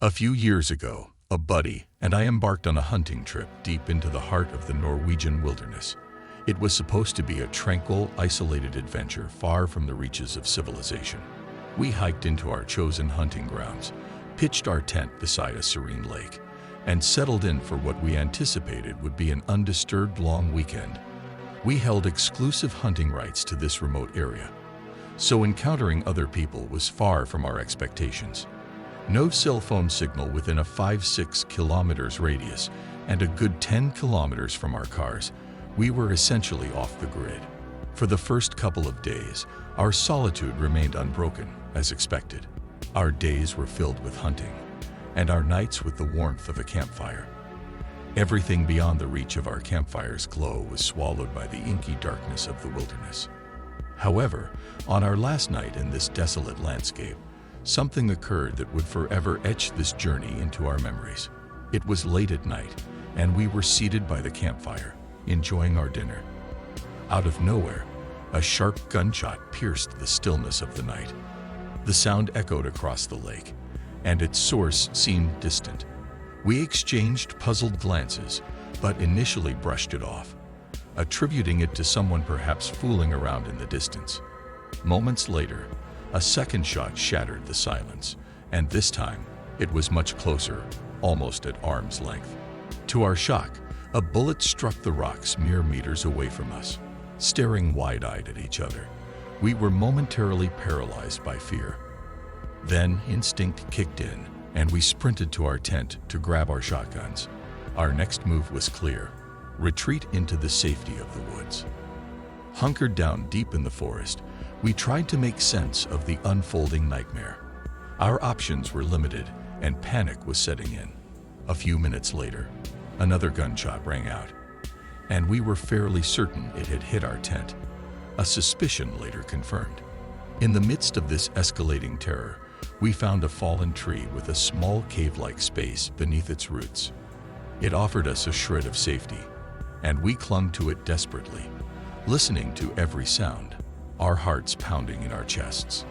A few years ago, a buddy and I embarked on a hunting trip deep into the heart of the Norwegian wilderness. It was supposed to be a tranquil, isolated adventure far from the reaches of civilization. We hiked into our chosen hunting grounds, pitched our tent beside a serene lake, and settled in for what we anticipated would be an undisturbed long weekend. We held exclusive hunting rights to this remote area, so encountering other people was far from our expectations. No cell phone signal within a 5-6 kilometers radius, and a good 10 kilometers from our cars, we were essentially off the grid. For the first couple of days, our solitude remained unbroken, as expected. Our days were filled with hunting, and our nights with the warmth of a campfire. Everything beyond the reach of our campfire's glow was swallowed by the inky darkness of the wilderness. However, on our last night in this desolate landscape, something occurred that would forever etch this journey into our memories. It was late at night, and we were seated by the campfire, enjoying our dinner. Out of nowhere, a sharp gunshot pierced the stillness of the night. The sound echoed across the lake, and its source seemed distant. We exchanged puzzled glances, but initially brushed it off, attributing it to someone perhaps fooling around in the distance. Moments later, a second shot shattered the silence, and this time, it was much closer, almost at arm's length. To our shock, a bullet struck the rocks mere meters away from us. Staring wide-eyed at each other, we were momentarily paralyzed by fear. Then instinct kicked in, and we sprinted to our tent to grab our shotguns. Our next move was clear: retreat into the safety of the woods. Hunkered down deep in the forest, we tried to make sense of the unfolding nightmare. Our options were limited, and panic was setting in. A few minutes later, another gunshot rang out, and we were fairly certain it had hit our tent, a suspicion later confirmed. In the midst of this escalating terror, we found a fallen tree with a small cave-like space beneath its roots. It offered us a shred of safety, and we clung to it desperately, listening to every sound, our hearts pounding in our chests.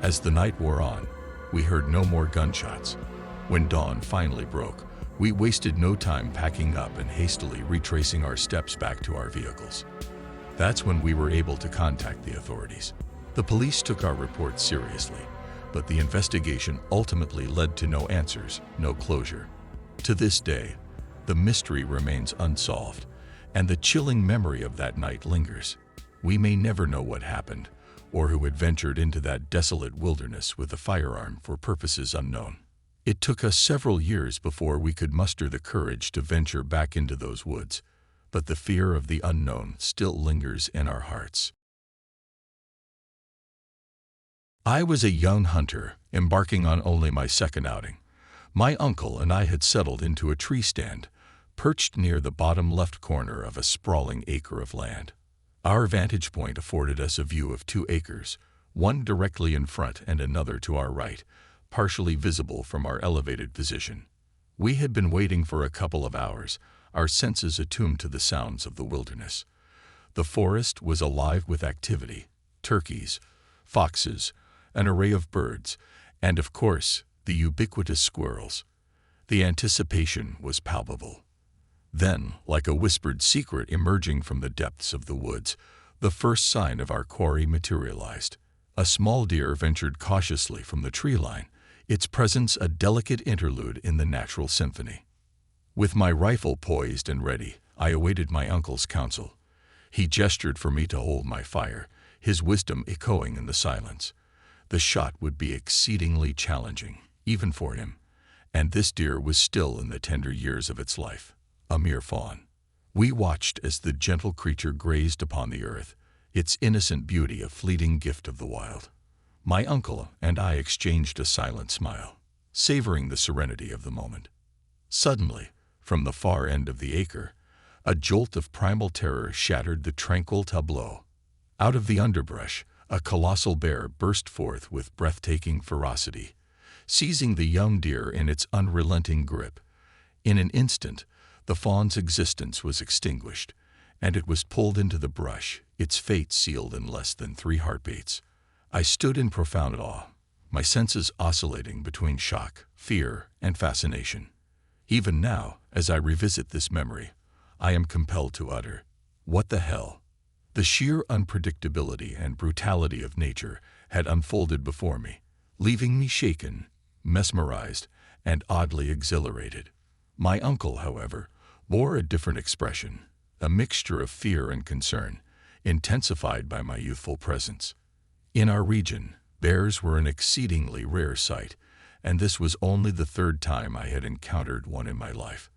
As the night wore on, we heard no more gunshots. When dawn finally broke, we wasted no time packing up and hastily retracing our steps back to our vehicles. That's when we were able to contact the authorities. The police took our report seriously, but the investigation ultimately led to no answers, no closure. To this day, the mystery remains unsolved, and the chilling memory of that night lingers. We may never know what happened, or who had ventured into that desolate wilderness with a firearm for purposes unknown. It took us several years before we could muster the courage to venture back into those woods, but the fear of the unknown still lingers in our hearts. I was a young hunter, embarking on only my second outing. My uncle and I had settled into a tree stand, perched near the bottom left corner of a sprawling acre of land. Our vantage point afforded us a view of 2 acres, one directly in front and another to our right, partially visible from our elevated position. We had been waiting for a couple of hours, our senses attuned to the sounds of the wilderness. The forest was alive with activity: turkeys, foxes, an array of birds, and of course, the ubiquitous squirrels. The anticipation was palpable. Then, like a whispered secret emerging from the depths of the woods, the first sign of our quarry materialized. A small deer ventured cautiously from the tree line, its presence a delicate interlude in the natural symphony. With my rifle poised and ready, I awaited my uncle's counsel. He gestured for me to hold my fire, his wisdom echoing in the silence. The shot would be exceedingly challenging, even for him, and this deer was still in the tender years of its life, a mere fawn. We watched as the gentle creature grazed upon the earth, its innocent beauty a fleeting gift of the wild. My uncle and I exchanged a silent smile, savoring the serenity of the moment. Suddenly, from the far end of the acre, a jolt of primal terror shattered the tranquil tableau. Out of the underbrush, a colossal bear burst forth with breathtaking ferocity, seizing the young deer in its unrelenting grip. In an instant, the fawn's existence was extinguished, and it was pulled into the brush, its fate sealed in less than 3 heartbeats. I stood in profound awe, my senses oscillating between shock, fear, and fascination. Even now, as I revisit this memory, I am compelled to utter, "What the hell?" The sheer unpredictability and brutality of nature had unfolded before me, leaving me shaken, mesmerized, and oddly exhilarated. My uncle, however, bore a different expression, a mixture of fear and concern, intensified by my youthful presence. In our region, bears were an exceedingly rare sight, and this was only the third time I had encountered one in my life.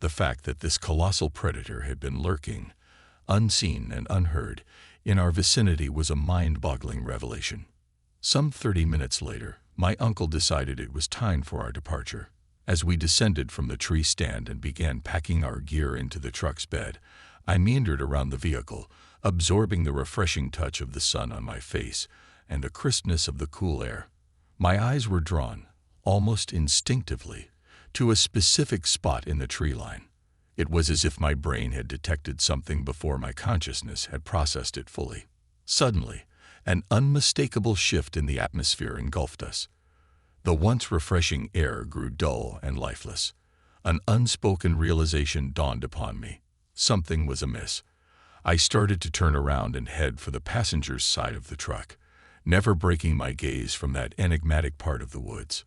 The fact that this colossal predator had been lurking, unseen and unheard, in our vicinity was a mind-boggling revelation. Some 30 minutes later, my uncle decided it was time for our departure. As we descended from the tree stand and began packing our gear into the truck's bed, I meandered around the vehicle, absorbing the refreshing touch of the sun on my face and the crispness of the cool air. My eyes were drawn, almost instinctively, to a specific spot in the tree line. It was as if my brain had detected something before my consciousness had processed it fully. Suddenly, an unmistakable shift in the atmosphere engulfed us. The once refreshing air grew dull and lifeless. An unspoken realization dawned upon me. Something was amiss. I started to turn around and head for the passenger's side of the truck, never breaking my gaze from that enigmatic part of the woods.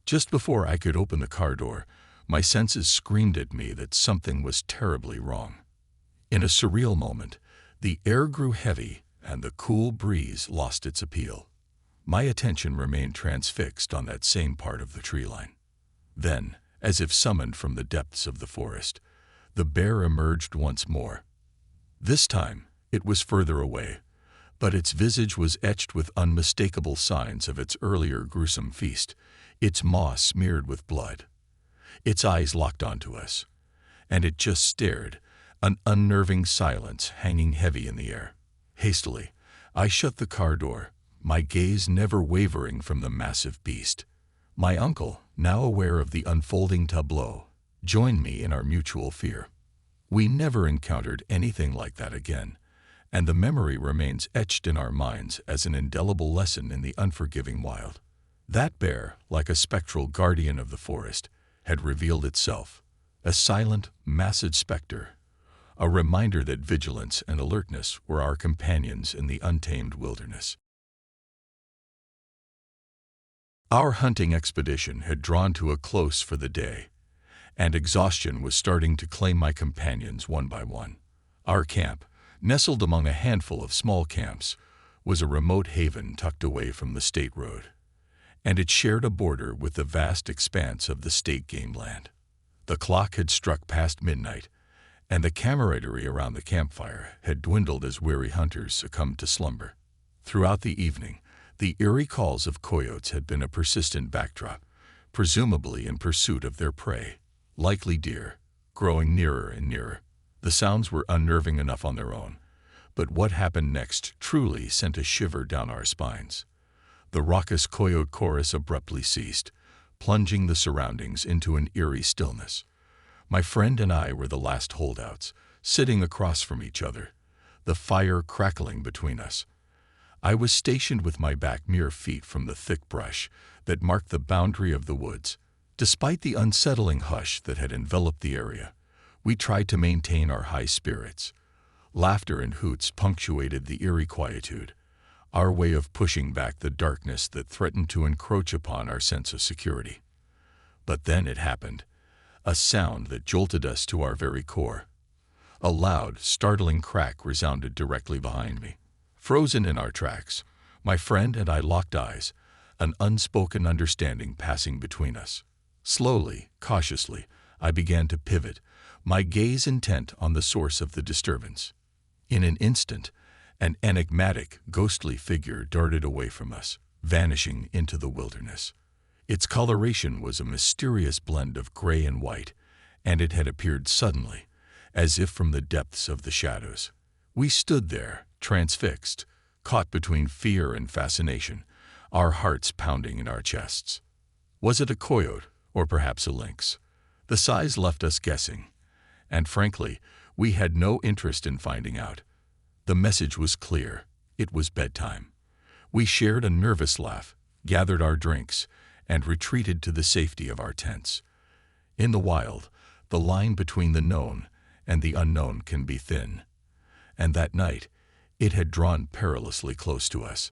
Just before I could open the car door, my senses screamed at me that something was terribly wrong. In a surreal moment, the air grew heavy and the cool breeze lost its appeal. My attention remained transfixed on that same part of the tree line. Then, as if summoned from the depths of the forest, the bear emerged once more. This time, it was further away, but its visage was etched with unmistakable signs of its earlier gruesome feast, its maw smeared with blood. Its eyes locked onto us, and it just stared, an unnerving silence hanging heavy in the air. Hastily, I shut the car door, my gaze never wavering from the massive beast. My uncle, now aware of the unfolding tableau, joined me in our mutual fear. We never encountered anything like that again, and the memory remains etched in our minds as an indelible lesson in the unforgiving wild. That bear, like a spectral guardian of the forest, had revealed itself, a silent, massive specter, a reminder that vigilance and alertness were our companions in the untamed wilderness. Our hunting expedition had drawn to a close for the day, and exhaustion was starting to claim my companions one by one. Our camp, nestled among a handful of small camps, was a remote haven tucked away from the state road, and it shared a border with the vast expanse of the state game land. The clock had struck past midnight, and the camaraderie around the campfire had dwindled as weary hunters succumbed to slumber. Throughout the evening, the eerie calls of coyotes had been a persistent backdrop, presumably in pursuit of their prey, likely deer, growing nearer and nearer. The sounds were unnerving enough on their own, but what happened next truly sent a shiver down our spines. The raucous coyote chorus abruptly ceased, plunging the surroundings into an eerie stillness. My friend and I were the last holdouts, sitting across from each other, the fire crackling between us. I was stationed with my back mere feet from the thick brush that marked the boundary of the woods. Despite the unsettling hush that had enveloped the area, we tried to maintain our high spirits. Laughter and hoots punctuated the eerie quietude, our way of pushing back the darkness that threatened to encroach upon our sense of security. But then it happened, a sound that jolted us to our very core. A loud, startling crack resounded directly behind me. Frozen in our tracks, my friend and I locked eyes, an unspoken understanding passing between us. Slowly, cautiously, I began to pivot, my gaze intent on the source of the disturbance. In an instant, an enigmatic, ghostly figure darted away from us, vanishing into the wilderness. Its coloration was a mysterious blend of gray and white, and it had appeared suddenly, as if from the depths of the shadows. We stood there, transfixed, caught between fear and fascination, our hearts pounding in our chests. Was it a coyote, or perhaps a lynx? The size left us guessing, and frankly, we had no interest in finding out. The message was clear. It was bedtime. We shared a nervous laugh, gathered our drinks, and retreated to the safety of our tents. In the wild, the line between the known and the unknown can be thin. And that night, it had drawn perilously close to us.